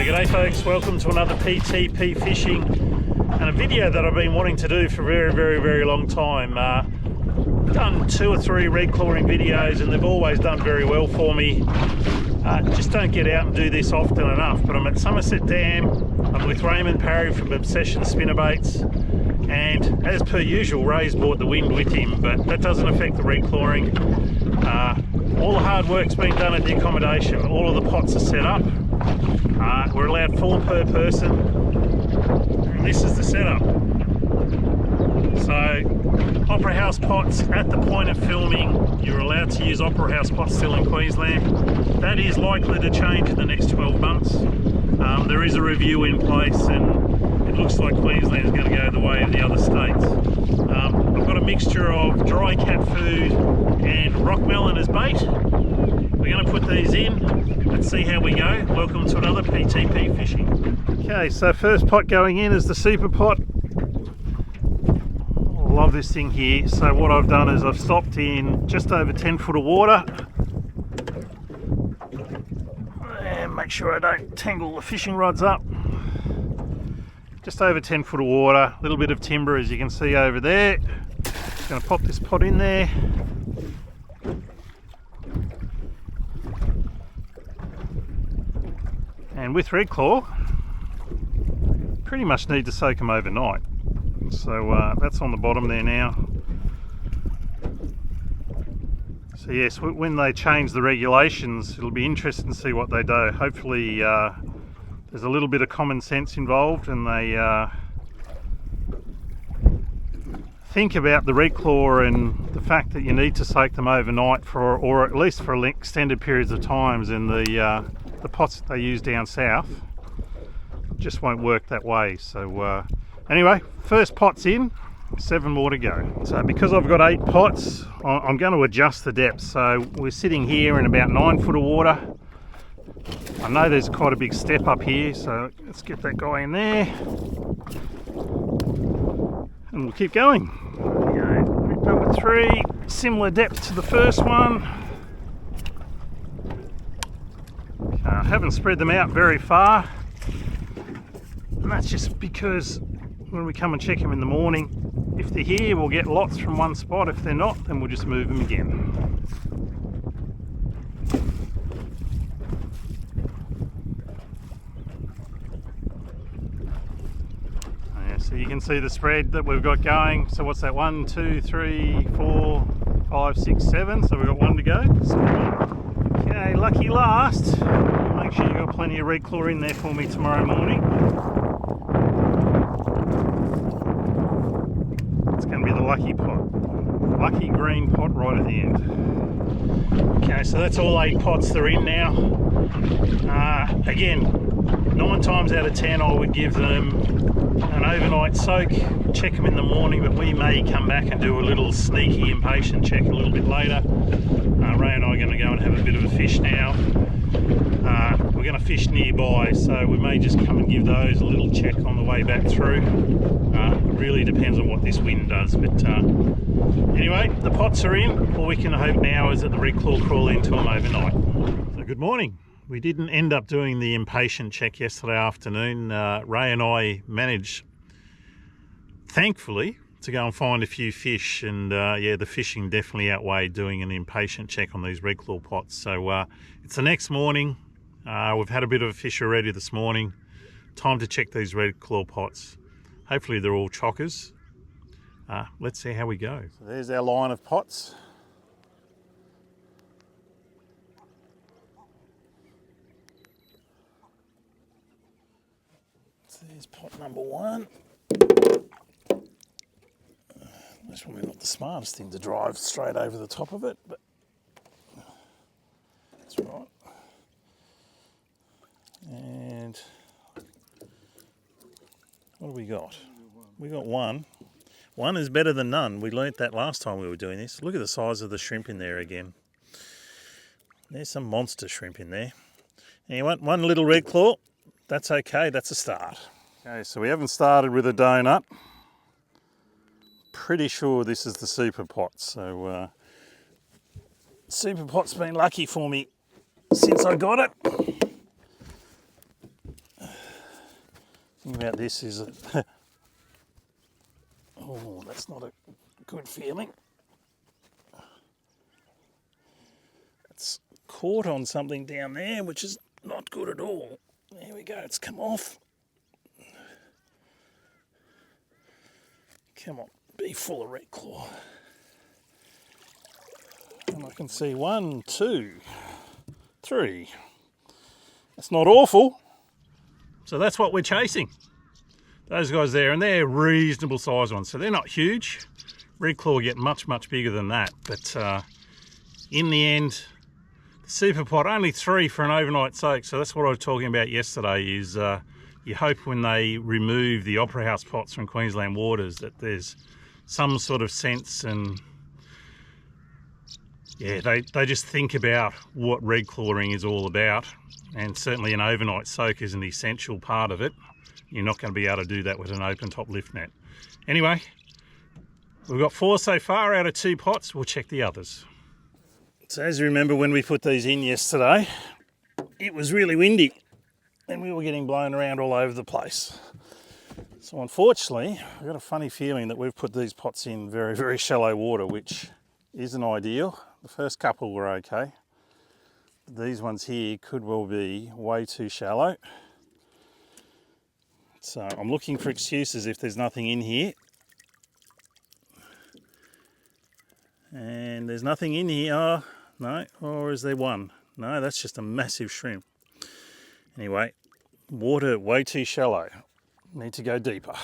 G'day folks, welcome to another PTP fishing and a video that I've been wanting to do for a very long time. Done 2 or 3 red clawing videos and they've always done very well for me. Just don't get out and do this often enough, but I'm at Somerset Dam. I'm with Raymond Parry from Obsession Spinnerbaits, and as per usual Ray's brought the wind with him, but that doesn't affect the red clawing. All the hard work's been done at the accommodation. All of the pots are set up. We're allowed 4 per person, and this is the setup. So Opera House pots at the point of filming, you're allowed to use Opera House pots still in Queensland. That is likely to change in the next 12 months. There is a review in place and it looks like Queensland is going to go the way of the other states. I've got a mixture of dry cat food and rock melon as bait. We're going to put these in. Let's see how we go. Welcome to another PTP fishing. Okay, so first pot going in is the super pot. I love this thing here. So what I've done is I've stopped in just over 10 foot of water. And make sure I don't tangle the fishing rods up. Just over 10 foot of water, a little bit of timber as you can see over there. Just going to pop this pot in there. And with Redclaw, pretty much need to soak them overnight. So that's on the bottom there now. So yes, when they change the regulations, it'll be interesting to see what they do. Hopefully there's a little bit of common sense involved and they think about the Redclaw and the fact that you need to soak them overnight for, or at least for extended periods of times, and the pots that they use down south just won't work that way. So anyway, first pot's in, 7 more to go. So because I've got 8 pots, I'm going to adjust the depth. So we're sitting here in about 9 foot of water. I know there's quite a big step up here, so let's get that guy in there and we'll keep going. There we go. Number 3, similar depth to the first one. I haven't spread them out very far, and that's just because when we come and check them in the morning, if they're here we'll get lots from one spot. If they're not, then we'll just move them again. So you can see the spread that we've got going. So what's that? 1, 2, 3, 4, 5, 6, 7. So we've got 1 to go. Okay, lucky last. Make sure you've got plenty of red claw in there for me tomorrow morning. It's going to be the lucky pot. Lucky green pot right at the end. Okay, so that's all 8 pots that are in now. Again, 9 times out of 10 I would give them an overnight soak, check them in the morning, but we may come back and do a little sneaky impatient check a little bit later. Ray and I are going to go and have a bit of a fish now. We're going to fish nearby, so we may just come and give those a little check on the way back through. It really depends on what this wind does, but anyway, the pots are in. All we can hope now is that the red claw crawl into them overnight. So good morning. We didn't end up doing the impatient check yesterday afternoon. Ray and I managed, thankfully, to go and find a few fish, and yeah, the fishing definitely outweighed doing an impatient check on these red claw pots. So it's the next morning. We've had a bit of a fish already this morning. Time to check these red claw pots. Hopefully they're all chockers. Let's see how we go. So there's our line of pots. There's pot number 1. That's probably not the smartest thing to drive straight over the top of it, but that's right. And what have we got? We got 1. 1 is better than none. We learnt that last time we were doing this. Look at the size of the shrimp in there again. There's some monster shrimp in there. Anyway, 1 little red claw. That's okay, that's a start. Okay, so we haven't started with a donut. Pretty sure this is the super pot. So super pot's been lucky for me since I got it. thing about this is that oh, that's not a good feeling. It's caught on something down there, which is not good at all. There we go, it's come off. Come on, be full of Redclaw. And I can see 1, 2, 3. That's not awful. So that's what we're chasing. Those guys there, and they're reasonable sized ones. So they're not huge. Redclaw get much, much bigger than that. But in the end, the super pot, only 3 for an overnight soak. So that's what I was talking about yesterday is you hope when they remove the Opera House pots from Queensland waters that there's some sort of sense and yeah, they just think about what redclawing is all about, and certainly an overnight soak is an essential part of it. You're not going to be able to do that with an open top lift net. Anyway, we've got 4 so far out of 2 pots. We'll check the others. So as you remember when we put these in yesterday, it was really windy and we were getting blown around all over the place. So unfortunately, I've got a funny feeling that we've put these pots in very, very shallow water, which isn't ideal. The first couple were okay. These ones here could well be way too shallow. So I'm looking for excuses if there's nothing in here. And there's nothing in here. Oh, no, or is there one? No, that's just a massive shrimp. Anyway, water way too shallow. Need to go deeper.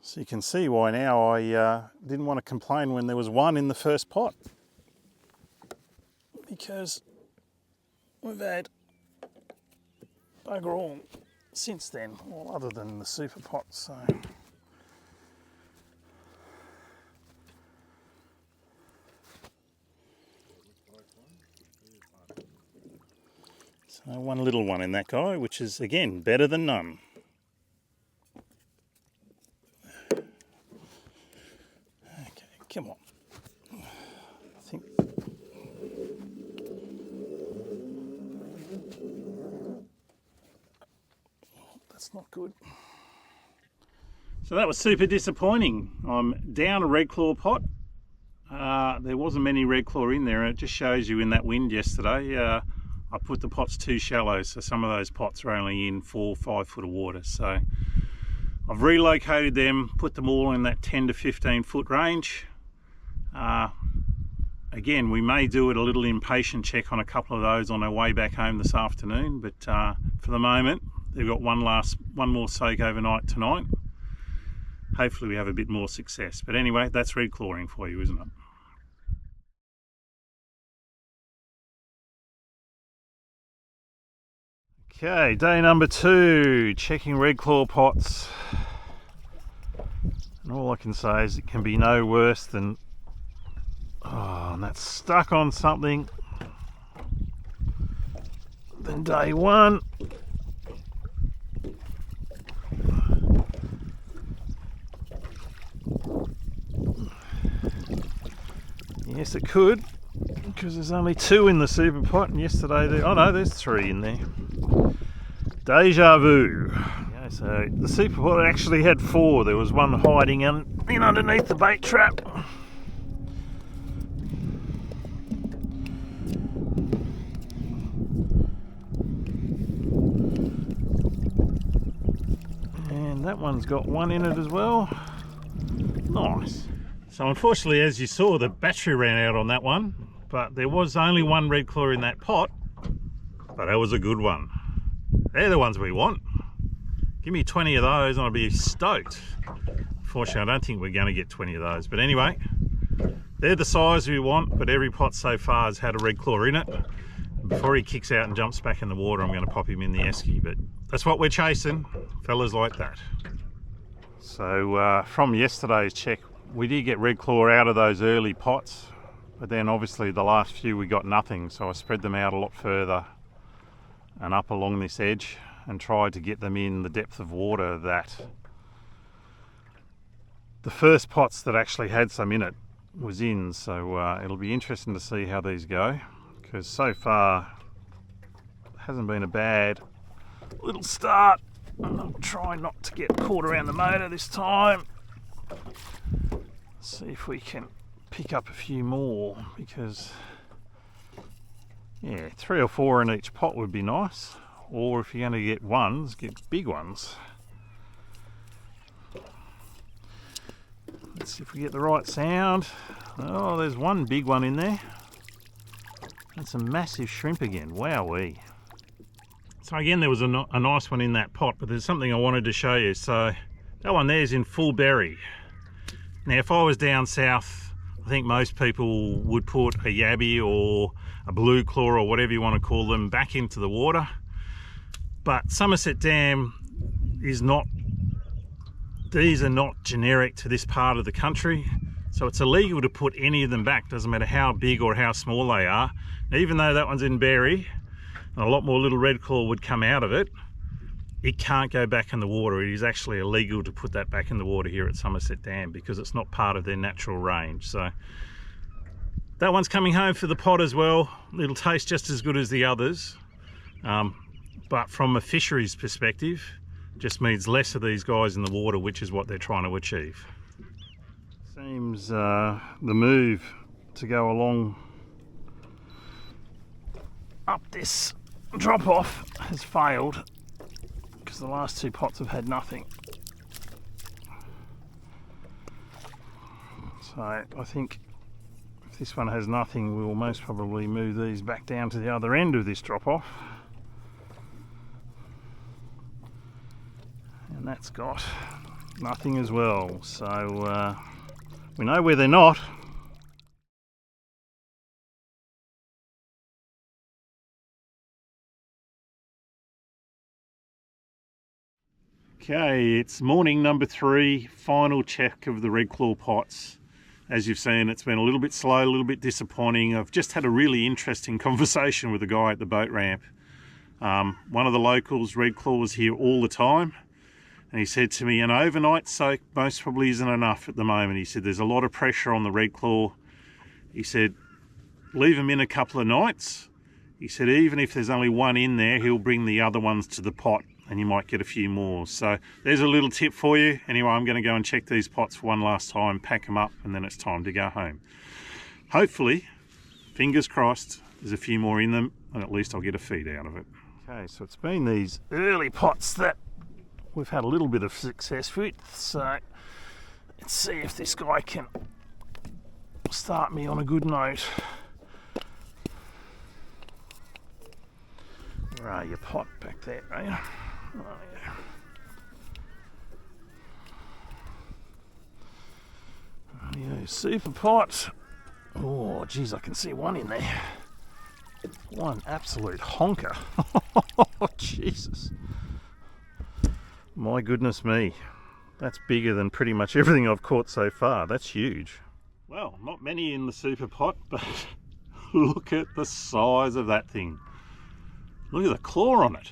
So you can see why now I didn't want to complain when there was one in the first pot. Because we've had bugger all since then, well, other than the super pot. So one little one in that guy, which is again better than none. Okay, come on. I think that's not good. So that was super disappointing. I'm down a Redclaw pot. There wasn't many Redclaw in there, and it just shows you in that wind yesterday. I put the pots too shallow, so some of those pots are only in 4 or 5 foot of water. So I've relocated them, put them all in that 10 to 15 foot range. Again, we may do it a little impatient check on a couple of those on our way back home this afternoon, but for the moment, they've got one more soak overnight tonight. Hopefully we have a bit more success. But anyway, that's redclawing for you, isn't it? Okay, day number 2, checking Redclaw pots. And all I can say is it can be no worse than, oh, and that's stuck on something, than day 1. Yes, it could, because there's only 2 in the super pot, and yesterday oh no, there's 3 in there. Deja vu. Okay, so the super pot actually had 4. There was one hiding in underneath the bait trap. And that one's got 1 in it as well. Nice. So unfortunately, as you saw, the battery ran out on that one, but there was only 1 Redclaw in that pot, but that was a good one. They're the ones we want. Give me 20 of those and I'll be stoked. Unfortunately, I don't think we're going to get 20 of those, but anyway, they're the size we want, but every pot so far has had a Redclaw in it. Before he kicks out and jumps back in the water, I'm going to pop him in the esky, but that's what we're chasing, fellas like that. So from yesterday's check, we did get Redclaw out of those early pots, but then obviously the last few we got nothing, so I spread them out a lot further and up along this edge and tried to get them in the depth of water that the first pots that actually had some in it was in. So it'll be interesting to see how these go, because so far it hasn't been a bad little start. I'll try not to get caught around the motor this time. See if we can pick up a few more, because yeah, 3 or 4 in each pot would be nice. Or if you're going to get ones, get big ones. Let's see if we get the right sound. Oh, there's one big one in there. That's a massive shrimp again. Wowee. So again, there was a nice one in that pot, but there's something I wanted to show you. So that one there's in full berry. Now, if I was down south, I think most people would put a yabby or a blue claw or whatever you want to call them back into the water. But Somerset Dam is not, these are not generic to this part of the country. So it's illegal to put any of them back, doesn't matter how big or how small they are. Now, even though that one's in berry, and a lot more little red claw would come out of it, it can't go back in the water. It is actually illegal to put that back in the water here at Somerset Dam because it's not part of their natural range. So that one's coming home for the pot as well. It'll taste just as good as the others. But from a fisheries perspective, just means less of these guys in the water, which is what they're trying to achieve. Seems the move to go along up this drop off has failed because the last 2 pots have had nothing. So I think if this one has nothing, we will most probably move these back down to the other end of this drop off. And that's got nothing as well. So we know where they're not. Okay, it's morning number 3, final check of the Redclaw pots. As you've seen, it's been a little bit slow, a little bit disappointing. I've just had a really interesting conversation with a guy at the boat ramp. One of the locals, Redclaw, was here all the time. And he said to me, an overnight soak most probably isn't enough at the moment. He said, there's a lot of pressure on the Redclaw. He said, leave them in a couple of nights. He said, even if there's only one in there, he'll bring the other ones to the pot and you might get a few more. So there's a little tip for you. Anyway, I'm going to go and check these pots for one last time, pack them up, and then it's time to go home. Hopefully, fingers crossed, there's a few more in them, and at least I'll get a feed out of it. Okay, so it's been these early pots that we've had a little bit of success with. So let's see if this guy can start me on a good note. Where are your pot? Back there, are you? Oh, yeah. Yeah, super pot. Oh, geez, I can see one in there. One absolute honker. Oh, Jesus. My goodness me. That's bigger than pretty much everything I've caught so far. That's huge. Well, not many in the super pot, but look at the size of that thing. Look at the claw on it.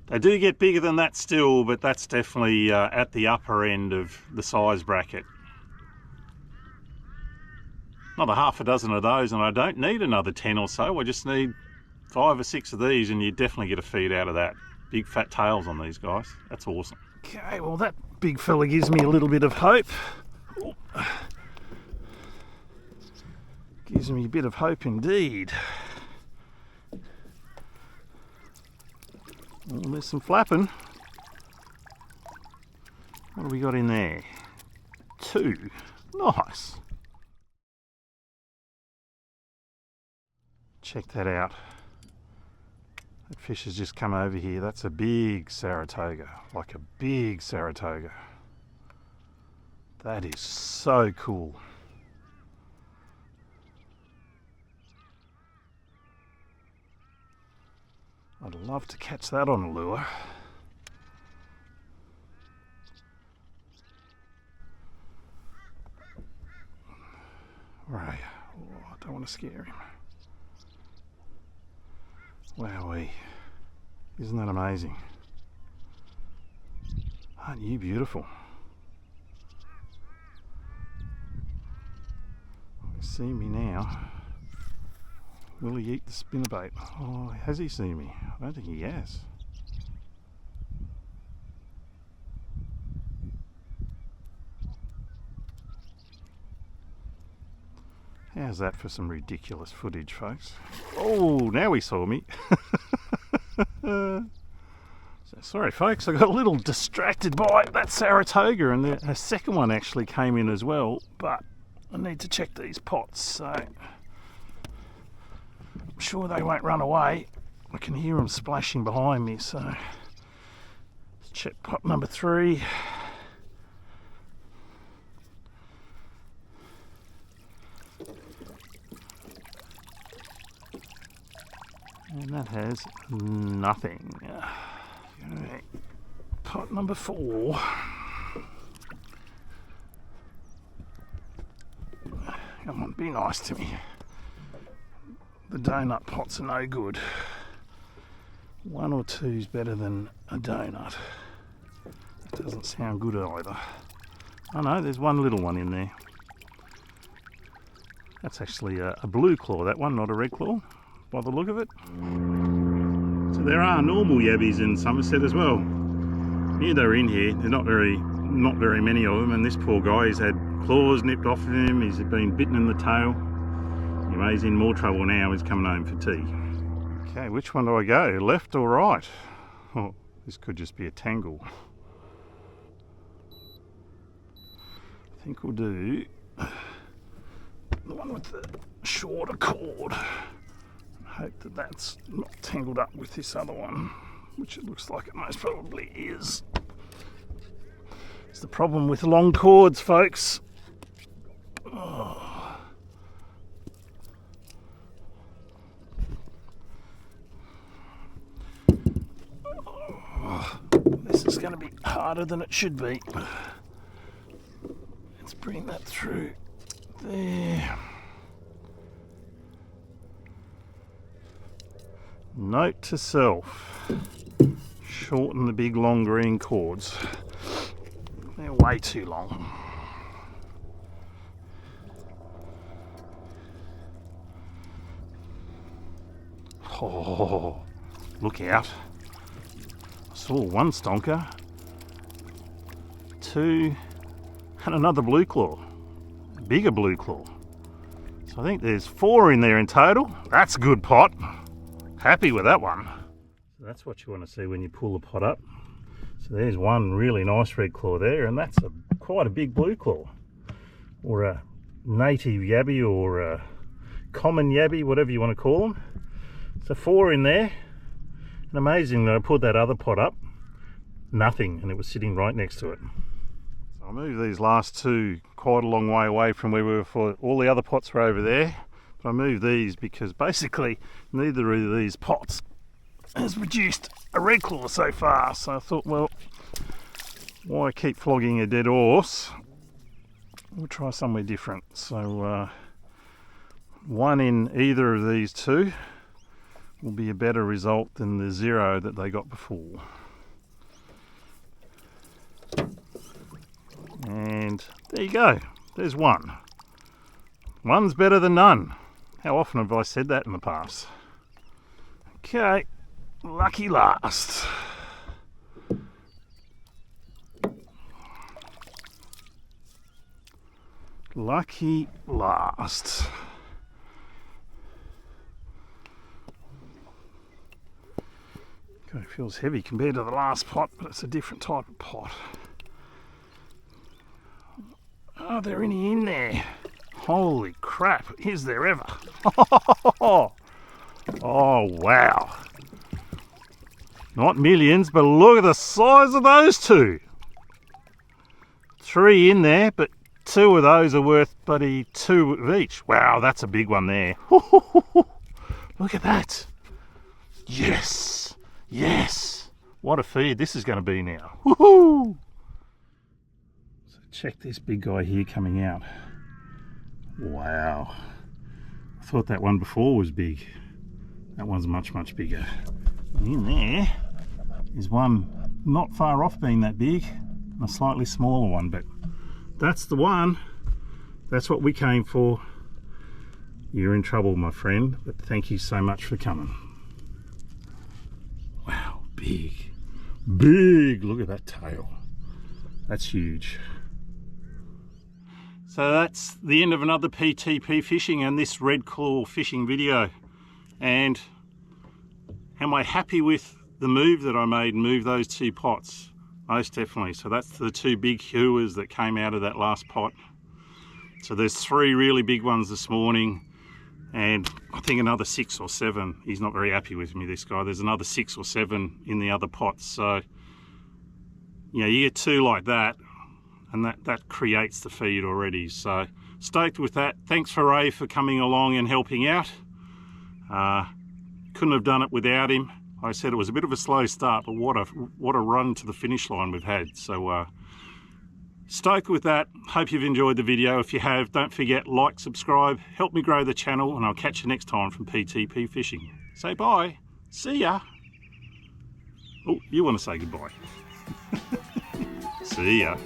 They do get bigger than that still, but that's definitely at the upper end of the size bracket. Another half a dozen of those, and I don't need another 10 or so. I just need 5 or 6 of these, and you definitely get a feed out of that. Big fat tails on these guys. That's awesome. Okay, well that big fella gives me a little bit of hope. Gives me a bit of hope indeed. Oh, there's some flapping. What have we got in there? 2. Nice. Check that out. That fish has just come over here. That's a big Saratoga, like a big Saratoga. That is so cool. I'd love to catch that on a lure. Right. Oh, I don't want to scare him. Wowee. Isn't that amazing? Aren't you beautiful? You see me now. Will he eat the spinnerbait? Oh, has he seen me? I don't think he has. How's that for some ridiculous footage, folks? Oh, now he saw me. So, sorry, folks, I got a little distracted by that Saratoga, and a second one actually came in as well, but I need to check these pots, so I'm sure they won't run away. I can hear them splashing behind me, so let's check pot number 3. And that has nothing. Okay. Pot number 4. Come on, be nice to me. The donut pots are no good. 1 or 2's better than a donut. That doesn't sound good either. Oh no, there's one little one in there. That's actually a blue claw, that one, not a red claw, by the look of it. So there are normal yabbies in Somerset as well. Knew they were in here. There's not very many of them, and this poor guy, he's had claws nipped off of him, he's been bitten in the tail. Anyway, he's in more trouble now, he's coming home for tea. Okay, which one do I go? Left or right? Oh, this could just be a tangle. I think we'll do the one with the shorter cord. Hope that that's not tangled up with this other one, which it looks like it most probably is. It's the problem with long cords, folks. Oh. Oh, this is going to be harder than it should be. Let's bring that through there. Note to self, shorten the big long green cords. They're way too long. Oh, look out. I saw one stonker, 2, and another blue claw, a bigger blue claw. So I think there's 4 in there in total. That's a good pot. Happy with that one. So that's what you want to see when you pull the pot up. So there's one really nice red claw there, and that's quite a big blue claw, or a native yabby, or a common yabby, whatever you want to call them. So 4 in there, and amazing that I pulled that other pot up, nothing, and it was sitting right next to it. So I moved these last 2 quite a long way away from where we were for all the other pots were over there. But I moved these because basically neither of these pots has produced a red claw so far. So I thought, well, why keep flogging a dead horse? We'll try somewhere different. So 1 in either of these 2 will be a better result than the 0 that they got before. And there you go. There's 1. 1's better than none. How often have I said that in the past? Okay, lucky last. Lucky last. Okay, feels heavy compared to the last pot, but it's a different type of pot. Are there any in there? Holy crap, is there ever? Oh wow. Not millions, but look at the size of those 2. 3 in there, but 2 of those are worth bloody 2 of each. Wow, that's a big one there. Look at that. Yes, yes. What a feed this is going to be now. Woohoo! So check this big guy here coming out. Wow. I thought that one before was big. That one's much, much bigger. And in there is one not far off being that big, and a slightly smaller one, but that's the one. That's what we came for. You're in trouble, my friend, but thank you so much for coming. Wow, big. Big. Look at that tail. That's huge. So that's the end of another PTP fishing and this Redclaw fishing video. And am I happy with the move that I made and move those 2 pots? Most definitely. So that's the 2 big hewers that came out of that last pot. So there's 3 really big ones this morning, and I think another 6 or 7. He's not very happy with me, this guy. There's another 6 or 7 in the other pots. So, you know, you get 2 like that, and that creates the feed already. So stoked with that. Thanks for Ray for coming along and helping out. Couldn't have done it without him. Like I said, it was a bit of a slow start, but what a run to the finish line we've had. So stoked with that. Hope you've enjoyed the video. If you have, don't forget, like, subscribe, help me grow the channel, and I'll catch you next time from PTP Fishing. Say bye. See ya. Oh, you want to say goodbye. See ya.